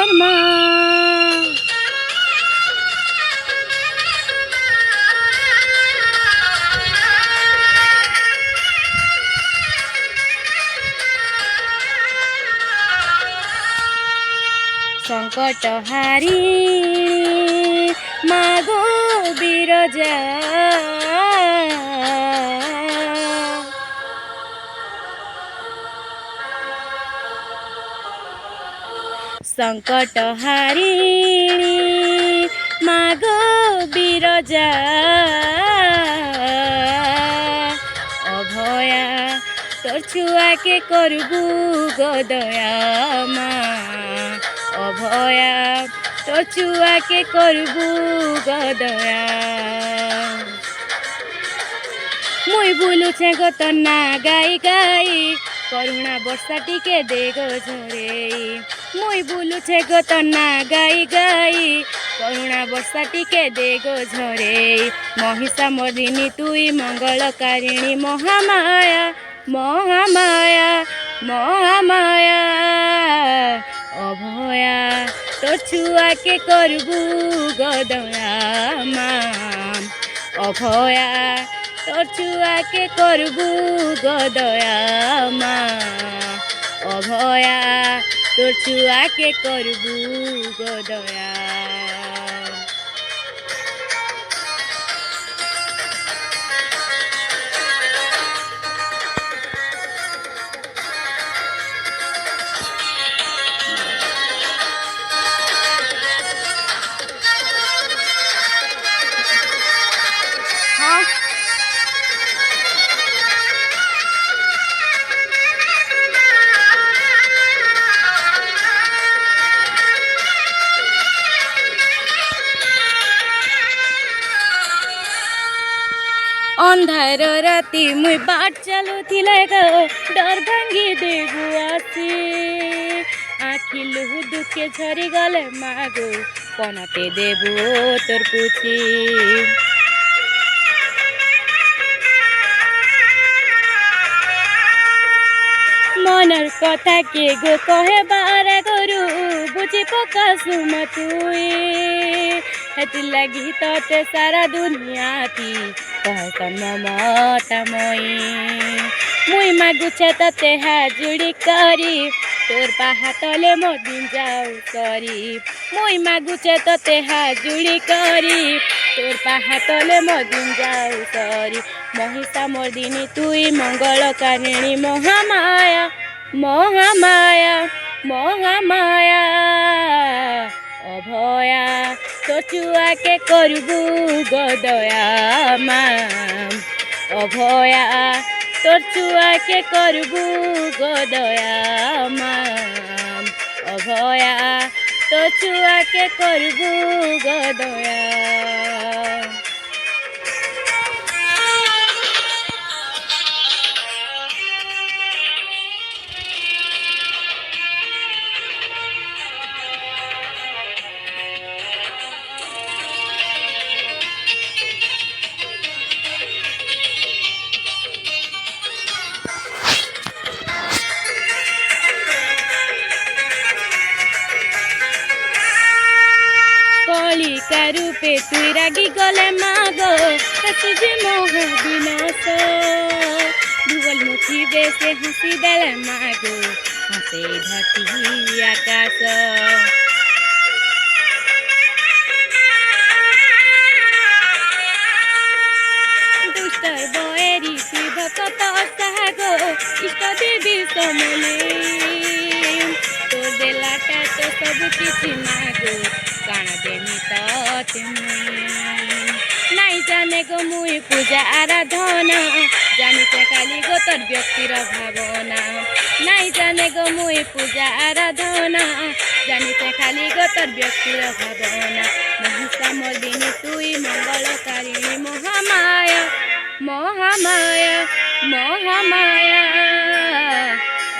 তোর মা। সংকট হারি মাগো বিরজা, সংকট হারি মাগো বিরজা, অভয়া তোর ছুয়াকে করবু গদয়া মা, অভয়া তোর ছুয়াকে করবু গদয়া। মুই বুলুছে গো তোর না গাই গাই, করুণা বর্ষা টিকে দে গো ঝরেই। মুই বুলুছে গো তোর না গাই গাই, করুণা বর্ষা টিকে দে গো ঝরেই। মহিষা মর্দিনী তুই মঙ্গলকারিণী, মহামায়া মহামায়া মহামায়া, অভয়া তোর ছুয়াকে করবু গদয়া মা, অভয়া তোর ছুয়াকে করবু গদয়া মা, অভয়া তোর ছুয়াকে করবু গদয়া। अंधार राति मुई बाट चलुथिले गो, डर भांगी देबु आसी। आखि लुहु दुखे झरी गले मागो, कनाते देबु तोर पुछी। मनर कथा के गो कहे बारा गरु, बुझी पकासु मतुई। हेति लागी तते सारा दुनिया ती कहसन ममतामयी। मुई मागुछे तते हाजुड़ी करी, तोर पाहा तले मो दिन जाऊ सरी। मुई मागुछे तते हाजुड़ी करी, तोर पाहा तले मो दिन जाऊ सरी। महिषा मर्दिनी तुई मंगलकारिणी, महामाया महामाया महामाया, अभया तो छुआके करबु गदया मा, अभया तोर छुआके करबु गदया मा, अभया तो छुआके करबु गदया। कलिका रूपे तुई रागी गले मागो, हसी मोह विनाश। भूगोल मुठी बेसे हसी देले मागो, हसे धरती आकाश। दुष्टर बयरी तुई भक्त सागो, इष्ट देवी समले। तोर देलाटा तो सब किछि मागो, काना देमी तते नाई जाने गो मुई पूजा आराधना। जानिते खाली गो तोर व्यक्तिर भावना, नाई जाने गो मुई पूजा आराधना। जानिते खाली गो तोर व्यक्तिर भावना। महिषा मर्दिनी तुई मंगलकारिणी, महामाया महामाया महामाया,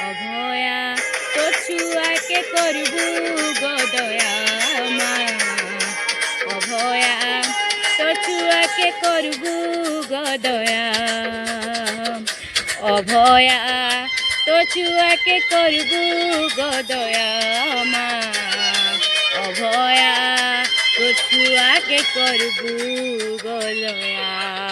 अभया तो छुआके करबु गदया मा, अभया तो छुआके करबु गदया, अभया तो छुआके करबु गदया मा, ভয়া তো ছুয়াকে করবু গলয়া।